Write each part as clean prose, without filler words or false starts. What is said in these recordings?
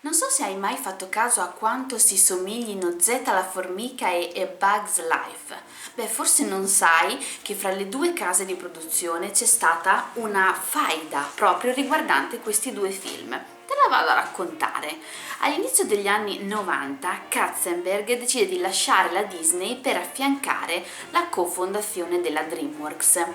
Non so se hai mai fatto caso a quanto si somiglino Zeta la formica e Bugs Life. Beh, forse non sai che fra le due case di produzione c'è stata una faida proprio riguardante questi due film. Te la vado a raccontare. All'inizio degli anni 90 Katzenberg decide di lasciare la Disney per affiancare la cofondazione della DreamWorks.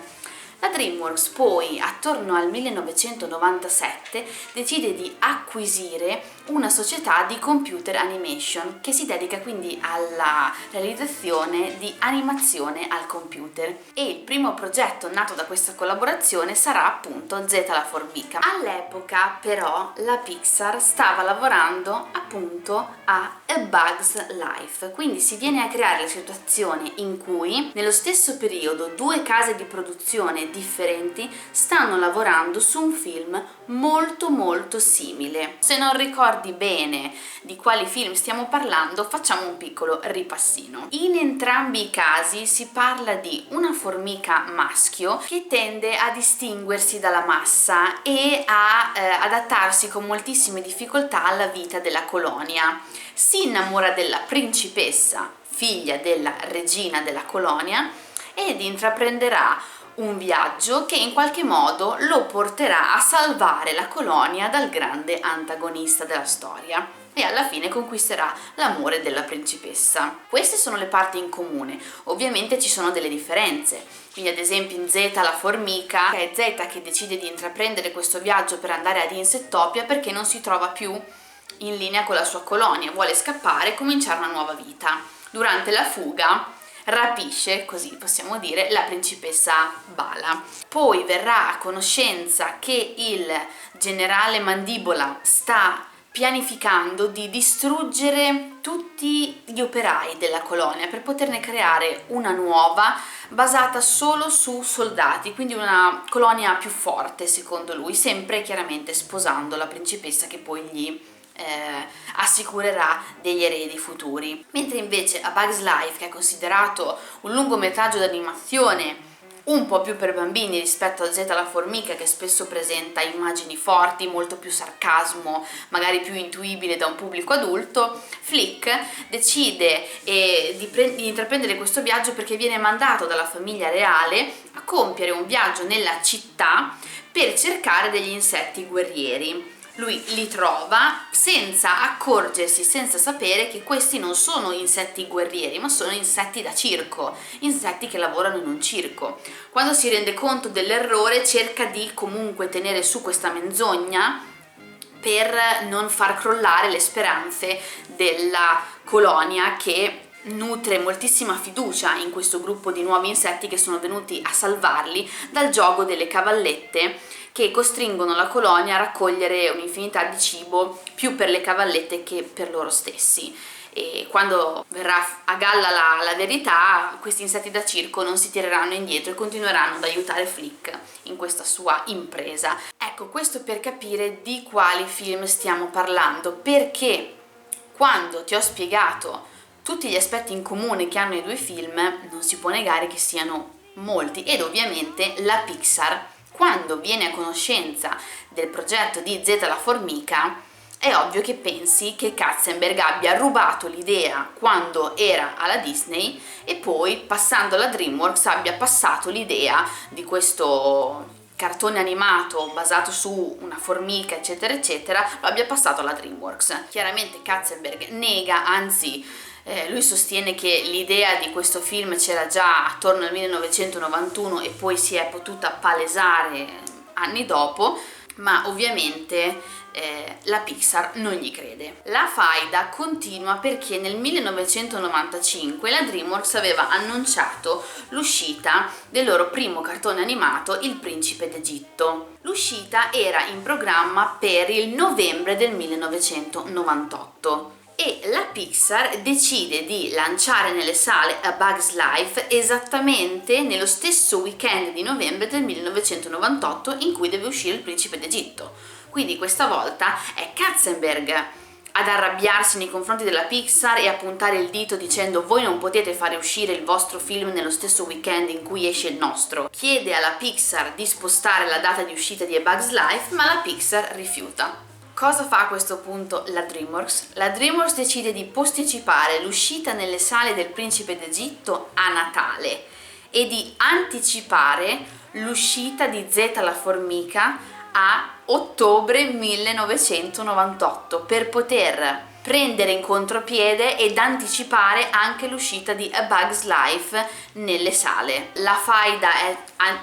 La DreamWorks poi, attorno al 1997, decide di acquisire una società di computer animation che si dedica quindi alla realizzazione di animazione al computer, e il primo progetto nato da questa collaborazione sarà appunto Zeta la formica. All'epoca però la Pixar stava lavorando appunto a A Bug's Life, quindi si viene a creare la situazione in cui nello stesso periodo due case di produzione differenti stanno lavorando su un film molto simile. Se non ricordi bene di quali film stiamo parlando, facciamo un piccolo ripassino. In entrambi i casi si parla di una formica maschio che tende a distinguersi dalla massa e a adattarsi con moltissime difficoltà alla vita della colonia. Si innamora della principessa, figlia della regina della colonia, ed intraprenderà un viaggio che in qualche modo lo porterà a salvare la colonia dal grande antagonista della storia, e alla fine conquisterà l'amore della principessa. Queste sono le parti in comune. Ovviamente ci sono delle differenze, quindi ad esempio in Zeta la formica è Zeta che decide di intraprendere questo viaggio per andare ad Insettopia perché non si trova più in linea con la sua colonia, vuole scappare e cominciare una nuova vita. Durante la fuga rapisce, così possiamo dire, la principessa Bala. Poi verrà a conoscenza che il generale Mandibola sta pianificando di distruggere tutti gli operai della colonia per poterne creare una nuova basata solo su soldati, quindi una colonia più forte secondo lui, sempre chiaramente sposando la principessa che poi gli assicurerà degli eredi futuri. Mentre invece A Bug's Life, che è considerato un lungometraggio d'animazione un po' più per bambini rispetto a Zeta la formica, che spesso presenta immagini forti, molto più sarcasmo, magari più intuibile da un pubblico adulto, Flick decide di intraprendere questo viaggio perché viene mandato dalla famiglia reale a compiere un viaggio nella città per cercare degli insetti guerrieri. Lui li trova senza accorgersi, senza sapere che questi non sono insetti guerrieri, ma sono insetti da circo, insetti che lavorano in un circo. Quando si rende conto dell'errore cerca di comunque tenere su questa menzogna per non far crollare le speranze della colonia, che nutre moltissima fiducia in questo gruppo di nuovi insetti che sono venuti a salvarli dal giogo delle cavallette, che costringono la colonia a raccogliere un'infinità di cibo più per le cavallette che per loro stessi. E quando verrà a galla la verità, questi insetti da circo non si tireranno indietro e continueranno ad aiutare Flick in questa sua impresa. Ecco, questo per capire di quali film stiamo parlando, perché quando ti ho spiegato tutti gli aspetti in comune che hanno i due film, non si può negare che siano molti, ed ovviamente la Pixar, quando viene a conoscenza del progetto di Zeta la formica, è ovvio che pensi che Katzenberg abbia rubato l'idea quando era alla Disney e poi, passando alla DreamWorks, abbia passato l'idea di questo cartone animato basato su una formica eccetera eccetera, lo abbia passato alla DreamWorks. Chiaramente Katzenberg nega, anzi lui sostiene che l'idea di questo film c'era già attorno al 1991 e poi si è potuta palesare anni dopo, ma ovviamente la Pixar non gli crede. La faida continua perché nel 1995 la DreamWorks aveva annunciato l'uscita del loro primo cartone animato, Il Principe d'Egitto. L'uscita era in programma per il novembre del 1998. E la Pixar decide di lanciare nelle sale A Bug's Life esattamente nello stesso weekend di novembre del 1998 in cui deve uscire Il Principe d'Egitto. Quindi questa volta è Katzenberg ad arrabbiarsi nei confronti della Pixar e a puntare il dito dicendo: voi non potete fare uscire il vostro film nello stesso weekend in cui esce il nostro. Chiede alla Pixar di spostare la data di uscita di A Bug's Life, ma la Pixar rifiuta. Cosa fa a questo punto la DreamWorks? La DreamWorks decide di posticipare l'uscita nelle sale del Principe d'Egitto a Natale e di anticipare l'uscita di Z la formica a ottobre 1998 per poter prendere in contropiede ed anticipare anche l'uscita di A Bug's Life nelle sale. La faida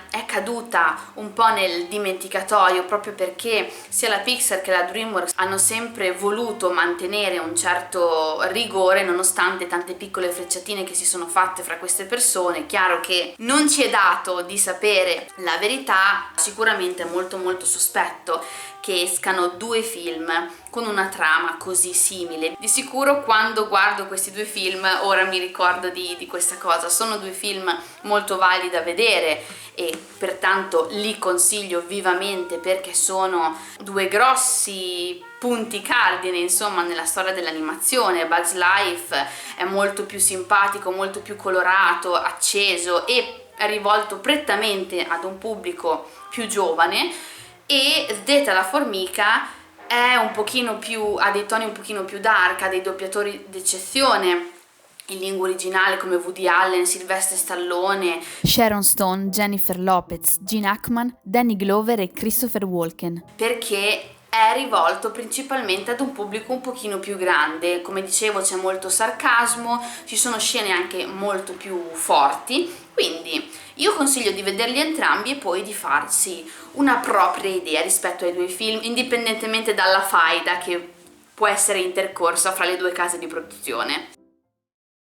è caduta un po' nel dimenticatoio proprio perché sia la Pixar che la DreamWorks hanno sempre voluto mantenere un certo rigore nonostante tante piccole frecciatine che si sono fatte fra queste persone. Chiaro che non ci è dato di sapere la verità, sicuramente è molto molto sospetto che escano due film con una trama così simile. Di sicuro quando guardo questi due film ora mi ricordo di questa cosa. Sono due film molto validi da vedere e pertanto li consiglio vivamente perché sono due grossi punti cardine insomma nella storia dell'animazione. Bugs Life è molto più simpatico, molto più colorato, acceso e è rivolto prettamente ad un pubblico più giovane, e Zeta la formica è un pochino più, ha dei toni un pochino più dark, ha dei doppiatori d'eccezione in lingua originale come Woody Allen, Sylvester Stallone, Sharon Stone, Jennifer Lopez, Gene Hackman, Danny Glover e Christopher Walken. Perché è rivolto principalmente ad un pubblico un pochino più grande. Come dicevo, c'è molto sarcasmo, ci sono scene anche molto più forti, quindi io consiglio di vederli entrambi e poi di farsi una propria idea rispetto ai due film, indipendentemente dalla faida che può essere intercorsa fra le due case di produzione.